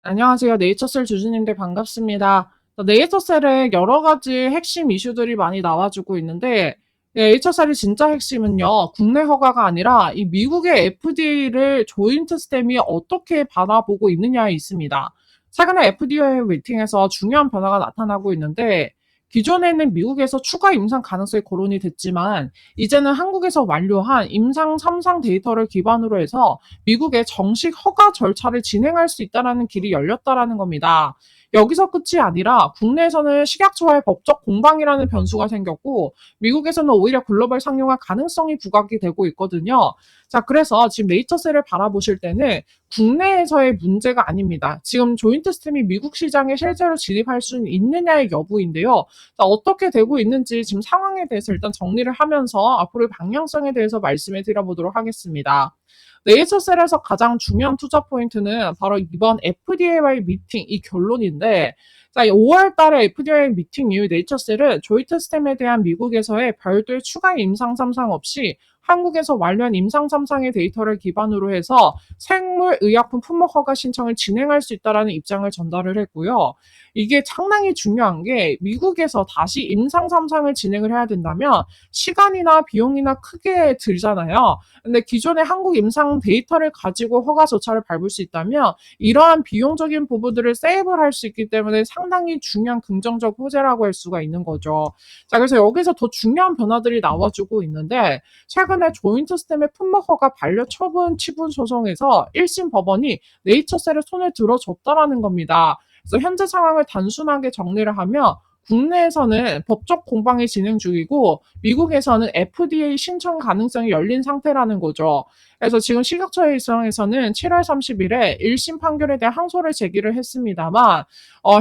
안녕하세요. 네이처셀 주주님들 반갑습니다. 네이처셀에 여러 가지 핵심 이슈들이 많이 나와주고 있는데, 네이처셀의 진짜 핵심은요, 국내 허가가 아니라 이 미국의 FDA를 조인트 스템이 어떻게 바라보고 있느냐에 있습니다. 최근에 FDA 미팅에서 중요한 변화가 나타나고 있는데, 기존에는 미국에서 추가 임상 가능성이 거론이 됐지만, 이제는 한국에서 완료한 임상 3상 데이터를 기반으로 해서 미국의 정식 허가 절차를 진행할 수 있다라는 길이 열렸다라는 겁니다. 여기서 끝이 아니라 국내에서는 식약처와의 법적 공방이라는 변수가 생겼고 미국에서는 오히려 글로벌 상용화 가능성이 부각이 되고 있거든요. 자, 그래서 지금 네이처셀을 바라보실 때는 국내에서의 문제가 아닙니다. 지금 조인트 스템이 미국 시장에 실제로 진입할 수 있느냐의 여부인데요. 자, 어떻게 되고 있는지 지금 상황에 대해서 일단 정리를 하면서 앞으로의 방향성에 대해서 말씀해 드려보도록 하겠습니다. 네이처셀에서 가장 중요한 투자 포인트는 바로 이번 FDA와의 미팅 이 결론인데, 자, 5월 달에 FDA 미팅 이후 네이처셀은 조이트 스템에 대한 미국에서의 별도의 추가 임상 3상 없이 한국에서 완료한 임상 3상의 데이터를 기반으로 해서 생물의약품 품목 허가 신청을 진행할 수 있다라는 입장을 전달을 했고요. 이게 상당히 중요한 게 미국에서 다시 임상 3상을 진행을 해야 된다면 시간이나 비용이나 크게 들잖아요. 근데 기존의 한국 임상 데이터를 가지고 허가 절차를 밟을 수 있다면 이러한 비용적인 부분들을 세이브를 할 수 있기 때문에 상당히 중요한 긍정적 호재라고 할 수가 있는 거죠. 자, 그래서 여기서 더 중요한 변화들이 나와주고 있는데 최근에 조인트 스템의 품목 허가 반려 처분 치분 소송에서 1심 법원이 네이처셀의 손을 들어줬다라는 겁니다. 그래서 현재 상황을 단순하게 정리를 하면 국내에서는 법적 공방이 진행 중이고 미국에서는 FDA 신청 가능성이 열린 상태라는 거죠. 그래서 지금 식약처의 입장에서는 7월 30일에 1심 판결에 대한 항소를 제기를 했습니다만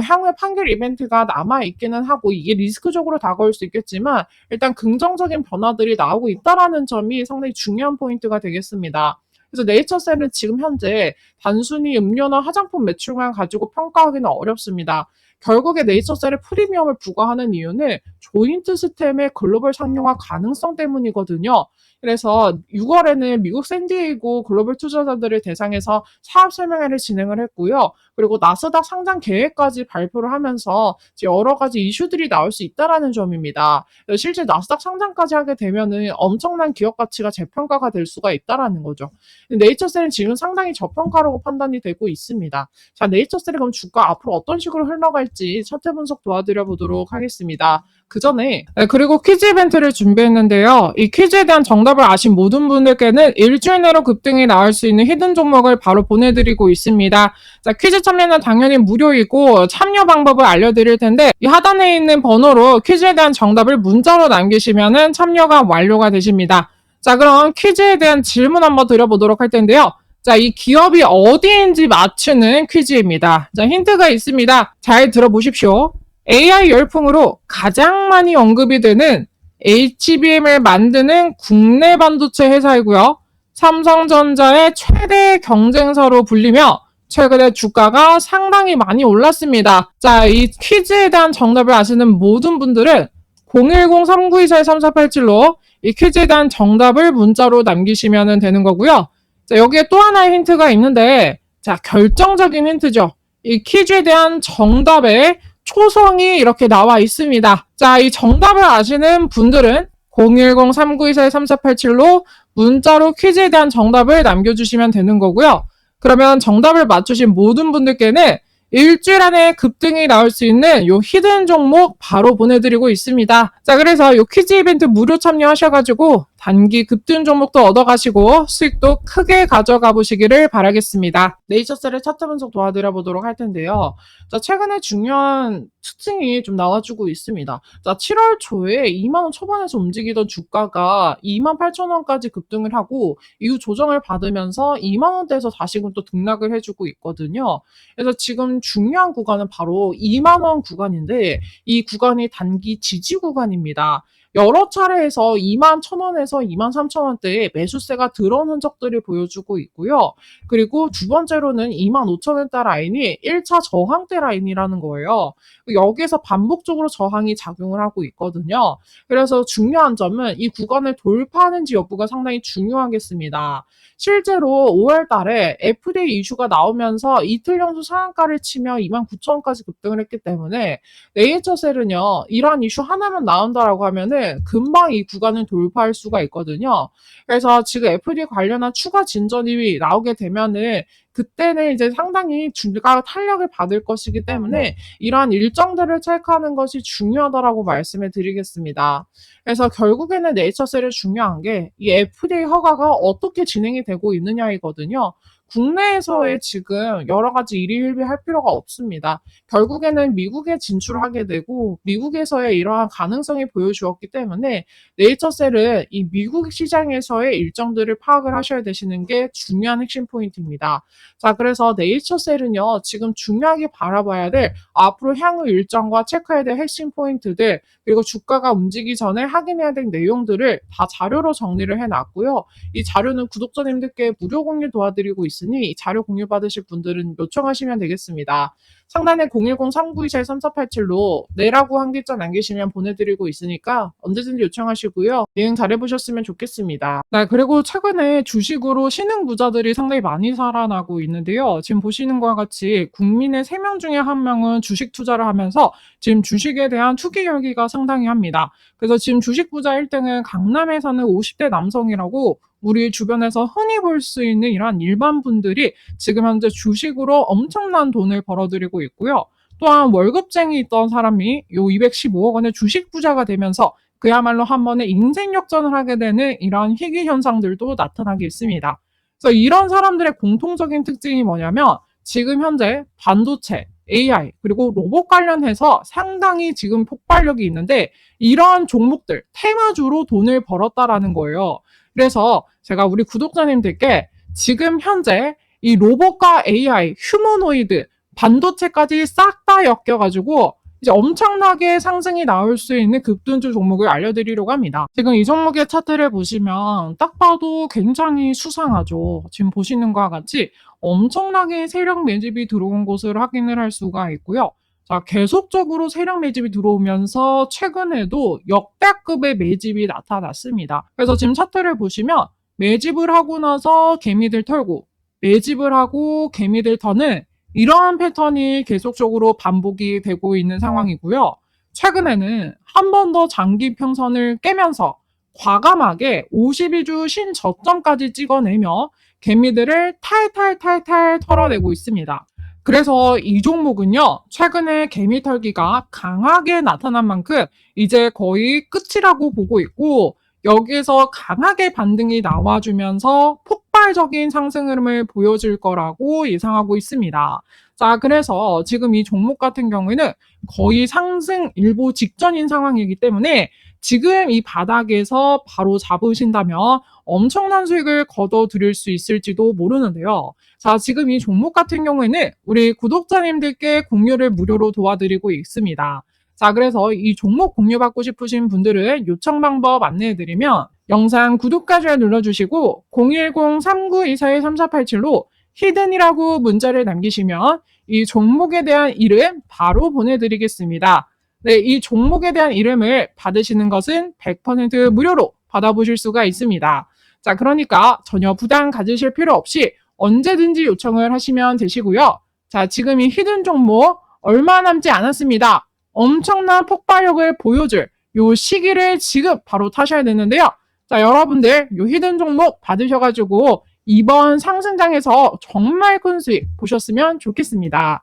향후 판결 이벤트가 남아있기는 하고 이게 리스크적으로 다가올 수 있겠지만 일단 긍정적인 변화들이 나오고 있다는 점이 상당히 중요한 포인트가 되겠습니다. 그래서 네이처셀은 지금 현재 단순히 음료나 화장품 매출만 가지고 평가하기는 어렵습니다. 결국에 네이처셀에 프리미엄을 부과하는 이유는 조인트 스템의 글로벌 상용화 가능성 때문이거든요. 그래서 6월에는 미국 샌디에이고 글로벌 투자자들을 대상해서 사업 설명회를 진행을 했고요. 그리고 나스닥 상장 계획까지 발표를 하면서 여러 가지 이슈들이 나올 수 있다라는 점입니다. 실제 나스닥 상장까지 하게 되면은 엄청난 기업 가치가 재평가가 될 수가 있다라는 거죠. 네이처셀은 지금 상당히 저평가라고 판단이 되고 있습니다. 자, 네이처셀의 그럼 주가 앞으로 어떤 식으로 흘러갈지 차트 분석 도와드려 보도록 하겠습니다. 그 전에 그리고 퀴즈 이벤트를 준비했는데요. 이 퀴즈에 대한 정답을 아신 모든 분들께는 일주일 내로 급등이 나올 수 있는 히든 종목을 바로 보내드리고 있습니다. 자, 퀴즈 참여는 당연히 무료이고 참여 방법을 알려드릴 텐데 이 하단에 있는 번호로 퀴즈에 대한 정답을 문자로 남기시면 참여가 완료가 되십니다. 자, 그럼 퀴즈에 대한 질문 한번 드려보도록 할 텐데요. 자, 이 기업이 어디인지 맞추는 퀴즈입니다. 자, 힌트가 있습니다. 잘 들어보십시오. AI 열풍으로 가장 많이 언급이 되는 HBM을 만드는 국내 반도체 회사이고요. 삼성전자의 최대 경쟁사로 불리며 최근에 주가가 상당히 많이 올랐습니다. 자, 이 퀴즈에 대한 정답을 아시는 모든 분들은 010-3924-3487로 이 퀴즈에 대한 정답을 문자로 남기시면 되는 거고요. 자, 여기에 또 하나의 힌트가 있는데, 자, 결정적인 힌트죠. 이 퀴즈에 대한 정답의 초성이 이렇게 나와 있습니다. 자, 이 정답을 아시는 분들은 010-3924-3487로 문자로 퀴즈에 대한 정답을 남겨주시면 되는 거고요. 그러면 정답을 맞추신 모든 분들께는 일주일 안에 급등이 나올 수 있는 요 히든 종목 바로 보내드리고 있습니다. 자, 그래서 요 퀴즈 이벤트 무료 참여하셔가지고 단기 급등 종목도 얻어가시고 수익도 크게 가져가 보시기를 바라겠습니다. 네이처셀의 차트 분석 도와드려 보도록 할 텐데요. 자, 최근에 중요한 특징이 좀 나와주고 있습니다. 자, 7월 초에 2만원 초반에서 움직이던 주가가 28,000원까지 급등을 하고 이후 조정을 받으면서 2만원대에서 다시금 또 등락을 해주고 있거든요. 그래서 지금 중요한 구간은 바로 2만원 구간인데 이 구간이 단기 지지 구간입니다. 여러 차례에서 21,000원에서 23,000원대에 매수세가 들어온 흔적들을 보여주고 있고요. 그리고 두 번째로는 25,000원대 라인이 1차 저항대 라인이라는 거예요. 여기에서 반복적으로 저항이 작용을 하고 있거든요. 그래서 중요한 점은 이 구간을 돌파하는지 여부가 상당히 중요하겠습니다. 실제로 5월 달에 FDA 이슈가 나오면서 이틀 연속 상한가를 치며 29,000원까지 급등을 했기 때문에 네이처셀은요, 이러한 이슈 하나만 나온다라고 하면은 금방 이 구간을 돌파할 수가 있거든요. 그래서 지금 FDA 관련한 추가 진전이 나오게 되면은 그때는 이제 상당히 주가가 탄력을 받을 것이기 때문에 이러한 일정들을 체크하는 것이 중요하다라고 말씀을 드리겠습니다. 그래서 결국에는 네이처셀이 중요한 게 이 FDA 허가가 어떻게 진행이 되고 있느냐이거든요. 국내에서의 지금 여러 가지 일희일비할 필요가 없습니다. 결국에는 미국에 진출하게 되고 미국에서의 이러한 가능성이 보여주었기 때문에 네이처셀은 이 미국 시장에서의 일정들을 파악을 하셔야 되시는 게 중요한 핵심 포인트입니다. 자, 그래서 네이처셀은요, 지금 중요하게 바라봐야 될 앞으로 향후 일정과 체크해야 될 핵심 포인트들, 그리고 주가가 움직이기 전에 확인해야 될 내용들을 다 자료로 정리를 해놨고요. 이 자료는 구독자님들께 무료 공유 도와드리고 있으니 자료 공유 받으실 분들은 요청하시면 되겠습니다. 상단에 010-3927-3487로 네라고 한 글자 남기시면 보내드리고 있으니까 언제든지 요청하시고요. 대응 잘해보셨으면 좋겠습니다. 네, 그리고 최근에 주식으로 신흥 부자들이 상당히 많이 살아나고 있는데요. 지금 보시는 것과 같이 국민의 3명 중에 1명은 주식 투자를 하면서 지금 주식에 대한 투기 열기가 상당히 합니다. 그래서 지금 주식 부자 1등은 강남에 사는 50대 남성이라고 우리 주변에서 흔히 볼 수 있는 이러한 일반 분들이 지금 현재 주식으로 엄청난 돈을 벌어들이고 있고요. 또한 월급쟁이 있던 사람이 요 215억 원의 주식 부자가 되면서 그야말로 한 번에 인생 역전을 하게 되는 이러한 희귀 현상들도 나타나고 있습니다. 그래서 이런 사람들의 공통적인 특징이 뭐냐면 지금 현재 반도체, AI, 그리고 로봇 관련해서 상당히 지금 폭발력이 있는데 이러한 종목들, 테마주로 돈을 벌었다라는 거예요. 그래서 제가 우리 구독자님들께 지금 현재 이 로봇과 AI, 휴머노이드, 반도체까지 싹 다 엮여가지고 이제 엄청나게 상승이 나올 수 있는 급등주 종목을 알려드리려고 합니다. 지금 이 종목의 차트를 보시면 딱 봐도 굉장히 수상하죠. 지금 보시는 것과 같이 엄청나게 세력 매집이 들어온 것을 확인을 할 수가 있고요. 자, 계속적으로 세력 매집이 들어오면서 최근에도 역대급의 매집이 나타났습니다. 그래서 지금 차트를 보시면 매집을 하고 나서 개미들 털고 매집을 하고 개미들 터는 이러한 패턴이 계속적으로 반복이 되고 있는 상황이고요. 최근에는 한 번 더 장기 평선을 깨면서 과감하게 52주 신저점까지 찍어내며 개미들을 탈탈탈탈 털어내고 있습니다. 그래서 이 종목은요, 최근에 개미 털기가 강하게 나타난 만큼 이제 거의 끝이라고 보고 있고, 여기에서 강하게 반등이 나와주면서 폭발적인 상승 흐름을 보여줄 거라고 예상하고 있습니다. 자, 그래서 지금 이 종목 같은 경우에는 거의 상승 일보 직전인 상황이기 때문에 지금 이 바닥에서 바로 잡으신다면 엄청난 수익을 거둬들일 수 있을지도 모르는데요. 자, 지금 이 종목 같은 경우에는 우리 구독자님들께 공유를 무료로 도와드리고 있습니다. 자, 그래서 이 종목 공유받고 싶으신 분들은 요청 방법 안내해드리면 영상 구독과 좋아요 눌러주시고 010-3924-3487로 히든이라고 문자를 남기시면 이 종목에 대한 이름 바로 보내드리겠습니다. 네, 이 종목에 대한 이름을 받으시는 것은 100% 무료로 받아보실 수가 있습니다. 자, 그러니까 전혀 부담 가지실 필요 없이 언제든지 요청을 하시면 되시고요. 자, 지금 이 히든 종목 얼마 남지 않았습니다. 엄청난 폭발력을 보여줄 요 시기를 지금 바로 타셔야 되는데요. 자, 여러분들 요 히든 종목 받으셔가지고 이번 상승장에서 정말 큰 수익 보셨으면 좋겠습니다.